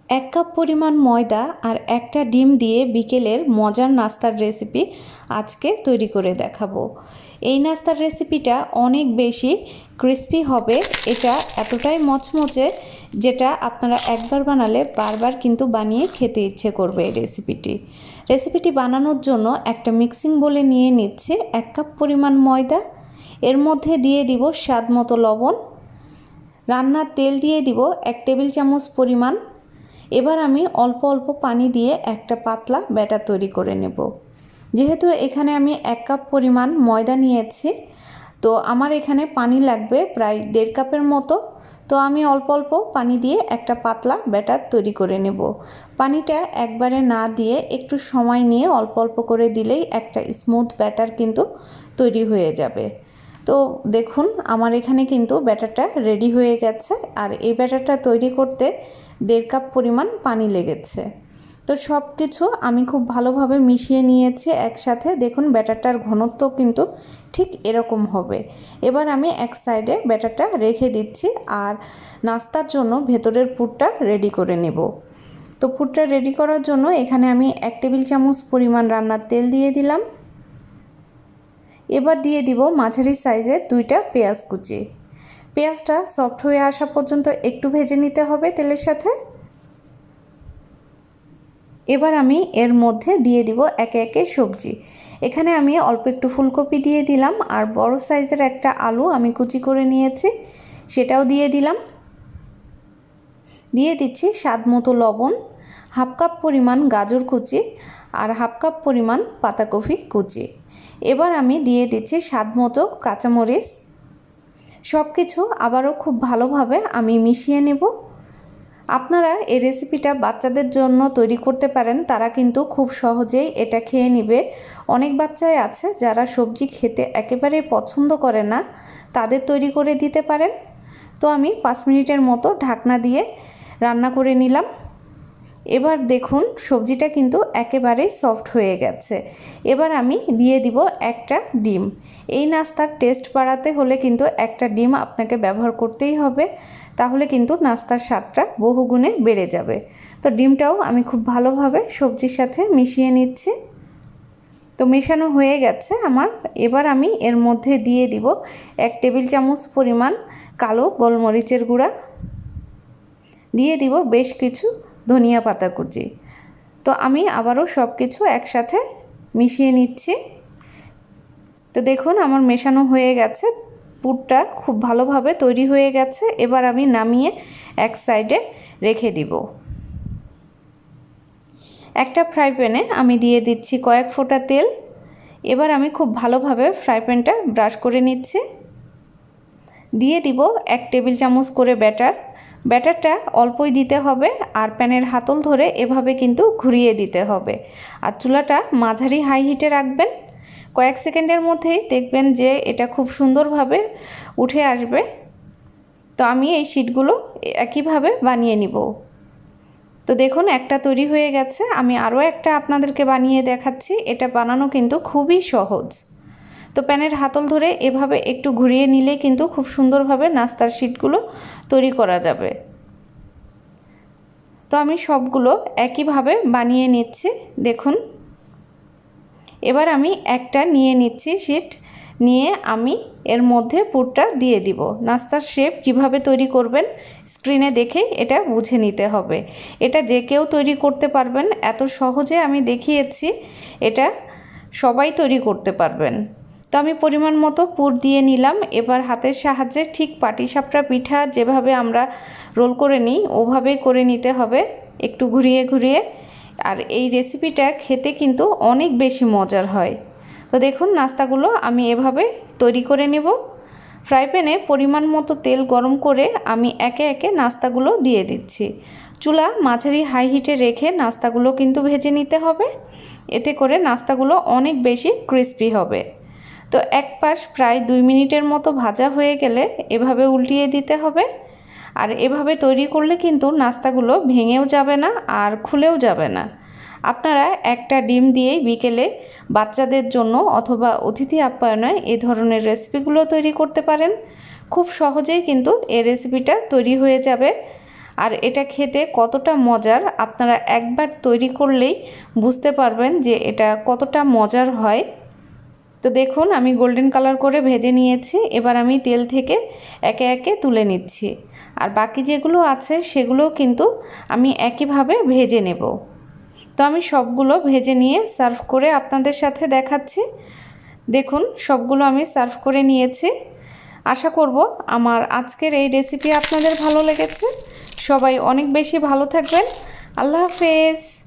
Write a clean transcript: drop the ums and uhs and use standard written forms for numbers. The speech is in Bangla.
এক কাপ পরিমাণ ময়দা আর একটা ডিম দিয়ে বিকেলের মজার নাস্তার রেসিপি আজকে তৈরি করে দেখাবো। এই নাস্তার রেসিপিটা অনেক বেশি ক্রিস্পি হবে। এটা এতটাই মচমচে যেটা আপনারা একবার বানালে বারবার কিন্তু বানিয়ে খেতে ইচ্ছে করবে। এই রেসিপিটি বানানোর জন্য একটা মিক্সিং বোলে নিয়ে নিচ্ছে 1 কাপ পরিমাণ ময়দা। এর মধ্যে দিয়ে দিব স্বাদ মতো লবণ, রান্নার তেল দিয়ে দিব 1 টেবিল চামচ পরিমাণ। এবার আমি অল্প অল্প পানি দিয়ে একটা পাতলা ব্যাটার তৈরি করে নেব। যেহেতু এখানে আমি 1 কাপ পরিমাণ ময়দা নিয়েছি, তো আমার এখানে পানি লাগবে প্রায় 1.5 কাপের মতো। তো আমি অল্প অল্প পানি দিয়ে একটা পাতলা ব্যাটার তৈরি করে নেব। পানিটা একবারে না দিয়ে একটু সময় নিয়ে অল্প অল্প করে দিলেই একটা স্মুথ ব্যাটার কিন্তু তৈরি হয়ে যাবে। তো দেখুন আমার এখানে কিন্তু ব্যাটারটা রেডি হয়ে গেছে, আর এই ব্যাটারটা তৈরি করতে 1.5 কাপ পরিমাণ পানি লেগেছে। তো সব কিছু আমি খুব ভালোভাবে মিশিয়ে নিয়েছি একসাথে। দেখুন ব্যাটারটার ঘনত্ব কিন্তু ঠিক এরকম হবে। এবার আমি এক সাইডে ব্যাটারটা রেখে দিচ্ছি, আর নাস্তার জন্য ভেতরের পুরটা রেডি করে নেব। তো পুরটা রেডি করার জন্য এখানে আমি 1 টেবিল চামচ পরিমাণ রান্নার তেল দিয়ে দিলাম। এবার দিয়ে দিব মাঝারি সাইজের 2টা পেঁয়াজ কুচি। পেঁয়াজটা সফট হয়ে আসা পর্যন্ত একটু ভেজে নিতে হবে তেলের সাথে। এবার আমি এর মধ্যে দিয়ে দিব একে একে সবজি। এখানে আমি অল্প একটু ফুলকপি দিয়ে দিলাম, আর বড় সাইজের একটা আলু আমি কুচি করে নিয়েছি, সেটাও দিয়ে দিলাম। দিয়ে দিচ্ছি স্বাদ মতো লবণ, 1/2 কাপ পরিমাণ গাজর কুচি, আর 1/2 কাপ পরিমাণ পাতাকপি কুচি। এবার আমি দিয়ে দিচ্ছি স্বাদ মতো কাঁচামরিচ। সব কিছু আবারও খুব ভালোভাবে আমি মিশিয়ে নেব। আপনারা এই রেসিপিটা বাচ্চাদের জন্য তৈরি করতে পারেন, তারা কিন্তু খুব সহজেই এটা খেয়ে নেবে। অনেক বাচ্চাই আছে যারা সবজি খেতে একেবারেই পছন্দ করে না, তাদের তৈরি করে দিতে পারেন। তো আমি 5 মিনিটের মতো ঢাকনা দিয়ে রান্না করে নিলাম। এবার দেখুন সবজিটা কিন্তু একেবারেই সফট হয়ে গেছে। এবার আমি দিয়ে দিব একটা ডিম। এই নাস্তার টেস্ট বাড়াতে হলে কিন্তু একটা ডিম আপনাকে ব্যবহার করতেই হবে, তাহলে কিন্তু নাস্তার স্বাদটা বহুগুণে বেড়ে যাবে। তো ডিমটাও আমি খুব ভালোভাবে সবজির সাথে মিশিয়ে নিচ্ছি। তো মেশানো হয়ে গেছে আমার। এবার আমি এর মধ্যে দিয়ে দিব 1 টেবিল চামচ পরিমাণ কালো গোলমরিচের গুঁড়া, দিয়ে দিব বেশ কিছু ধনিয়া পাতা কুচি। তো আমি আবারও সব কিছু একসাথে মিশিয়ে নিচ্ছি। তো দেখুন আমার মেশানো হয়ে গেছে, পুরটা খুব ভালোভাবে তৈরি হয়ে গেছে। এবার আমি নামিয়ে এক সাইডে রেখে দিব। একটা ফ্রাই প্যানে আমি দিয়ে দিচ্ছি কয়েক ফোঁটা তেল। এবার আমি খুব ভালোভাবে ফ্রাই প্যানটা ব্রাশ করে নিচ্ছি। দিয়ে দিব 1 টেবিল চামচ করে ব্যাটারটা অল্পই দিতে হবে, আর প্যানের হাতল ধরে এভাবে কিন্তু ঘুরিয়ে দিতে হবে। আর চুলাটা মাঝারি হাই হিটে রাখবেন। কয়েক সেকেন্ডের মধ্যেই দেখবেন যে এটা খুব সুন্দরভাবে উঠে আসবে। তো আমি এই শিটগুলো একইভাবে বানিয়ে নিব। তো দেখুন একটা তৈরি হয়ে গেছে, আমি আরও একটা আপনাদেরকে বানিয়ে দেখাচ্ছি। এটা বানানো কিন্তু খুবই সহজ। তো প্যানের হাতল ধরে এভাবে একটু ঘুরিয়ে নিলে কিন্তু খুব সুন্দরভাবে নাস্তার শিটগুলো তৈরি করা যাবে। তো আমি সবগুলো একইভাবে বানিয়ে নিচ্ছি। দেখুন এবার আমি একটা নিয়ে নিচ্ছি শিট, নিয়ে আমি এর মধ্যে পুরটা দিয়ে দিব। নাস্তার শেপ কিভাবে তৈরি করবেন স্ক্রিনে দেখেই এটা বুঝে নিতে হবে। এটা যে কেউ তৈরি করতে পারবেন, এত সহজে আমি দেখিয়েছি, এটা সবাই তৈরি করতে পারবেন। তো আমি পরিমাণ মতো পুর দিয়ে নিলাম। এবার হাতের সাহায্যে ঠিক পাটিসাপটা পিঠা যেভাবে আমরা রোল করে নিই ওভাবেই করে নিতে হবে, একটু ঘুরিয়ে ঘুরিয়ে। আর এই রেসিপিটা খেতে কিন্তু অনেক বেশি মজার হয়। তো দেখুন নাস্তাগুলো আমি এভাবে তৈরি করে নেব। ফ্রাই প্যানে পরিমাণ মতো তেল গরম করে আমি একে একে নাস্তাগুলো দিয়ে দিচ্ছি। চুলা মাঝারি হাই হিটে রেখে নাস্তাগুলো কিন্তু ভেজে নিতে হবে, এতে করে নাস্তাগুলো অনেক বেশি ক্রিস্পি হবে। তো এক পাশ প্রায় 2 মিনিটের মতো ভাজা হয়ে গেলে এভাবে উল্টিয়ে দিতে হবে। আর এভাবে তৈরি করলে কিন্তু নাস্তাগুলো ভেঙেও যাবে না আর খুলেও যাবে না। আপনারা একটা ডিম দিয়েই বিকেলে বাচ্চাদের জন্য অথবা অতিথি আপ্যায়নে এই ধরনের রেসিপিগুলো তৈরি করতে পারেন। খুব সহজেই কিন্তু এই রেসিপিটা তৈরি হয়ে যাবে। আর এটা খেতে কতটা মজার আপনারা একবার তৈরি করলেই বুঝতে পারবেন যে এটা কতটা মজার হয়। তো দেখুন আমি গোল্ডেন কালার করে ভেজে নিয়েছি, এবার আমি তেল থেকে একে একে তুলে নিচ্ছি। আর বাকি যেগুলো আছে সেগুলোও কিন্তু আমি একইভাবে ভেজে নেব। তো আমি সবগুলো ভেজে নিয়ে সার্ভ করে আপনাদের সাথে দেখাচ্ছি। দেখুন সবগুলো আমি সার্ভ করে নিয়েছি। আশা করব আমার আজকের এই রেসিপি আপনাদের ভালো লেগেছে। সবাই অনেক বেশি ভালো থাকবেন। আল্লাহ হাফেজ।